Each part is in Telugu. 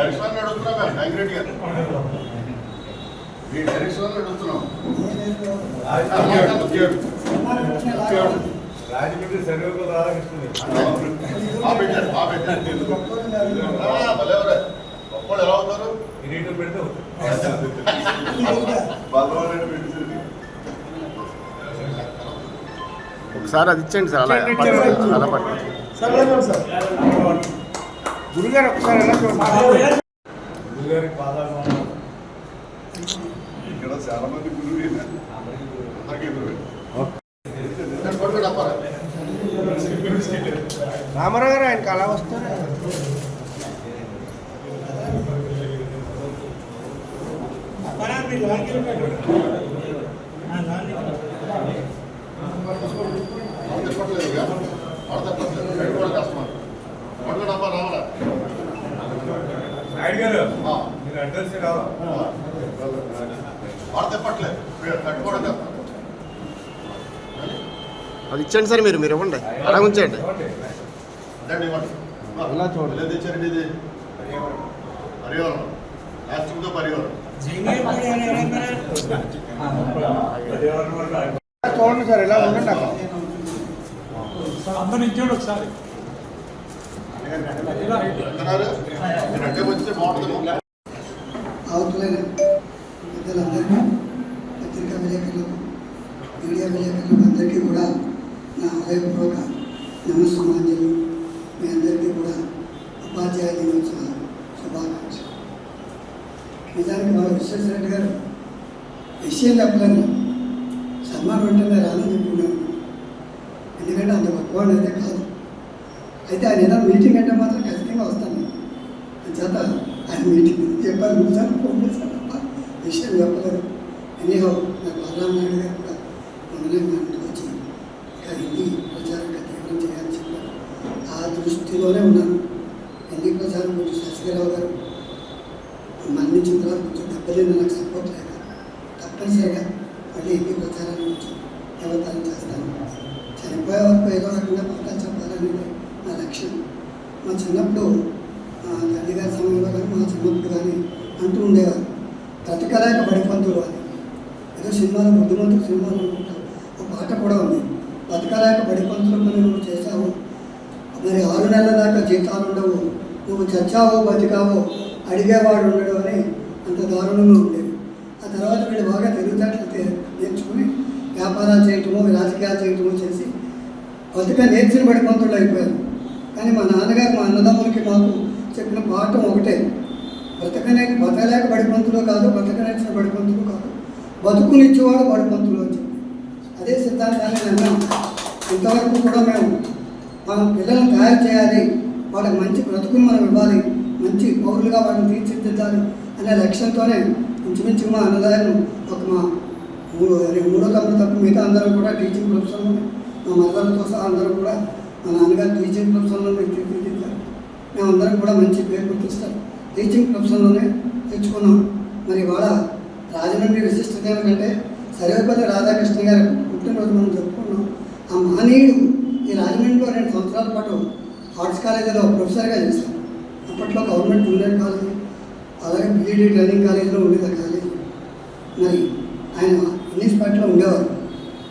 డైరెక్షన్ అడుగుతున్నాం మేము వెంకరెడ్డి గారు ఈ డైరెక్షన్ అడుగుతున్నాం రాజమండ్రి సర్వేపల్లి రాధాకృష్ణ ఒక్కళ్ళు ఎలా అవుతారు రేటు పెడితే ఒకసారి అది ఇచ్చేయండి సార్ అలా అలా పట్టు గురుగారు ఒకసారి ఎలా చూడండి. గురుగారి పాదాలు ఇక్కడ చాలా మంది గురువు రామారావు గారు ఆయనకి అలా వస్తారు. నాయుడు గారు మీరు అడ్రస్ రావా వాడతప్పట్లేదు కట్టుకోవడం అది ఇచ్చేయండి సార్ మీరు ఇవ్వండి అలా ఉంచండి ఎలా చూడండి తెచ్చారండి ఇది పర్యావరణం లాస్టింగ్తో పర్యావరణం చూడండి సార్ ఎలా ఉండండి అక్కడ అందరూ ఇచ్చాడు ఒకసారి అంటే వచ్చి బాగుంటుంది అవుతులైన పెద్దలందరికీ పత్రికా విలేకరులకు మీడియా విలేకరులకు అందరికీ కూడా నా హృదయపూర్వక నమస్సుమాంజలు. మీ అందరికీ కూడా ఉపాధ్యాయ దినోత్సవ శుభాకాంక్షలు. నిజానికి వాడు విశ్వేశ్వరరెడ్డి గారు విషయం చెప్పలేను సన్మానం వెంటనే రాదని చెప్పుకున్నాను. ఎందుకంటే అంత గొప్పవాడు అయితే కాదు. అయితే ఆయన ఏదైనా మీటింగ్ అంటే మాత్రం ఖచ్చితంగా వస్తాను. చేత ఆయన మీటింగ్ చెప్పారు కూర్చొని ఫోన్ చేశాను తప్ప విషయం చెప్పలేదు. ఎనీహో నాకు బలరాం నాయుడు గారు కూడా మొన్ననే మా ఇంటికి వచ్చి ఇక హిందీ ప్రచారంగా తీవ్రం చేయాలని చెప్పారు. ఆ దృష్టిలోనే ఉన్నాను. హిందీ ప్రచారం కొంచెం శశికరావు గారు మరణించిన తర్వాత కొంచెం దెబ్బతిన్న నాకు సపోర్ట్ లేక తప్పనిసరిగా మళ్ళీ హిందీ ప్రచారాన్ని కొంచెం దేవతాన్ని చేస్తాను. చనిపోయే వరకు ఏదో రకంగా పాఠాలు చెప్పాలనేది నా లక్ష్యం. మా చిన్నప్పుడు తల్లి గారి సమయంలో కానీ మా చిన్నప్పుడు కానీ అంటూ ఉండేవారు బ్రతకలేక బడిపంతులు అని. ఏదో సినిమాలో బుద్ధిమంతులు సినిమాలో అనుకుంటాం ఒక పాట కూడా ఉంది. బతకలేక బడిపంతులు పని నువ్వు చేశావు, మరి 6 నెలల దాకా జీతాలు ఉండవు, నువ్వు చచ్చావో బతికావో అడిగేవాడు ఉండడు అని అంత దారుణంగా ఉండేది. ఆ తర్వాత వీళ్ళు బాగా తెలివితేటలు నేర్చుకుని వ్యాపారాలు చేయటమో రాజకీయాలు చేయటమో చేసి బతుక నేర్చిన బడిపంతులు అయిపోయారు. కానీ మా నాన్నగారు మా అన్నదమ్ములకి మాకు చెప్పిన పాఠం ఒకటే, బతకలేక బడిపంతులు కాదు, బతకనేర్చిన బడిపంతులు కాదు, బతుకునిచ్చేవాడు బడిపంతులు అని చెప్పి అదే సిద్ధాంతాన్ని నమ్మాం. ఇంతవరకు కూడా మేము మనం పిల్లలను తయారు చేయాలి, వాళ్ళకి మంచి బ్రతుకుని మనం ఇవ్వాలి, మంచి పౌరులుగా వాళ్ళని తీర్చిదిద్దాలి అనే లక్ష్యంతోనే ఇంచుమించు మా అన్నదాన్ని ఒక మా మూడో తమ్ముడు తప్ప మిగతా అందరం కూడా టీచింగ్ ప్రొఫెషన్లోనే, మా మదర్లతో సహా అందరూ కూడా మా నాన్నగారు టీచింగ్ ప్రొఫెషన్లోనే తీర్చిదిద్దారు. మేమందరం కూడా మంచి పేరు గుర్తిస్తారు టీచింగ్ ప్రొఫెషన్లోనే తెచ్చుకున్నాం. మరి ఇవాళ రాజమండ్రి విశిష్టత ఏమిటంటే సర్వేపల్లి రాధాకృష్ణ గారు పుట్టినరోజు మనం చెప్పుకున్నాం. ఆ మహనీయుడు ఈ రాజమండ్రిలో 2 సంవత్సరాల పాటు ఆర్ట్స్ కాలేజీలో ప్రొఫెసర్గా చేశారు. అప్పట్లో గవర్నమెంట్ జూనియర్ కాలేజీ, అలాగే బీఈడీ ట్రైనింగ్ కాలేజీలో ఉండేది ఆ కాలేజీ. మరి ఆయన ఇంగ్లీష్పేటలో ఉండేవారు.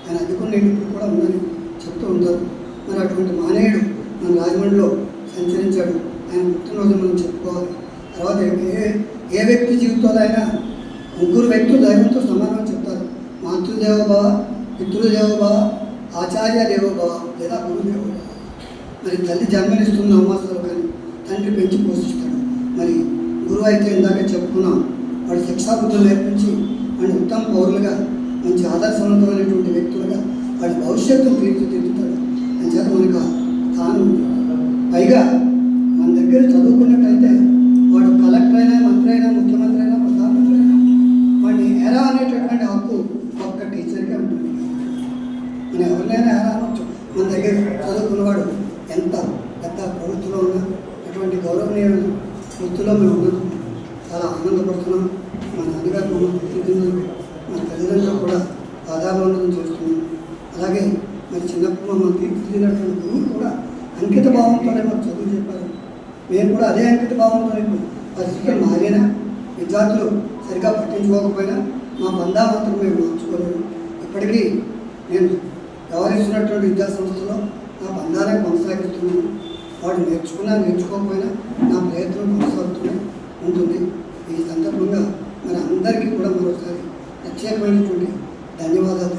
ఆయన అధికున్న ఇప్పుడు కూడా ఉందని చెప్తూ ఉంటారు. మరి అటువంటి మహనీయుడు మన రాజమండ్రిలో సంచరించాడు. ఆయన పుట్టినరోజు మనం చెప్పుకోవాలి. తర్వాత ఏ వ్యక్తి జీవితంలో అయినా 3 వ్యక్తులు దైవంతో సమానం చెప్తారు. మాతృదేవోభవ, పితృదేవోభవ, ఆచార్య దేవోభవ లేదా గురుదేవోభవ. మరి తల్లి జన్మనిస్తున్న అమ్మాసలు కానీ తండ్రి పెంచి పోషిస్తాడు. మరి గురువు అయితే ఇందాక చెప్పుకున్నాం, వాడు శిక్షాబుద్ధులు నేర్పించి వాడిని ఉత్తమ పౌరులుగా మంచి ఆదర్శవంతమైనటువంటి వ్యక్తులుగా వాడి భవిష్యత్తును తీర్చిదిద్దుతాడు. అని చేత మనకు తాను పైగా మన దగ్గర చదువుకున్నట్టయితే వాడు కలెక్టర్ అయినా, మంత్రి అయినా, ముఖ్యమంత్రి అయినా, ప్రధానమంత్రి అయినా వాడిని ఎరా అనేటటువంటి హక్కు ఒక్క టీచర్కే ఉంటుంది. మనం ఎవరినైనా ఎరా అనవచ్చు. మన దగ్గర చదువుకున్నవాడు ఎంత పెద్ద ప్రవృత్తిలో ఉన్నా అటువంటి గౌరవనీయమైన వృత్తిలో మేము ఉన్నాం. చాలా ఆనందపడుతున్నాం. మా నాన్నగారు మమ్మల్ని తీర్చిదిద్దినందుకు మా తల్లిదండ్రులు కూడా పాదాభివందనం చేస్తున్నాం. అలాగే మరి చిన్నప్పుడు మమ్మల్ని తీర్చిదిద్దినటువంటి గురువులు కూడా అంకిత భావంతోనే మాకు చదువు చెప్పారు. మేము కూడా అదే అంకిత భావంతో పరిస్థితులు మారినా విద్యార్థులు సరిగ్గా పట్టించుకోకపోయినా మా బంధా మాత్రం మేము మార్చుకోలేదు. ఇప్పటికీ నేను వ్యవహరిస్తున్నటువంటి విద్యా సంస్థలో నా బంధాలను కొనసాగిస్తున్నాను. వాడు నేర్చుకోకపోయినా నా ప్రయత్నం కొనసాగుతూనే ఉంటుంది. ఈ సందర్భంగా మరి అందరికీ కూడా మరోసారి ప్రత్యేకమైనటువంటి ధన్యవాదాలు.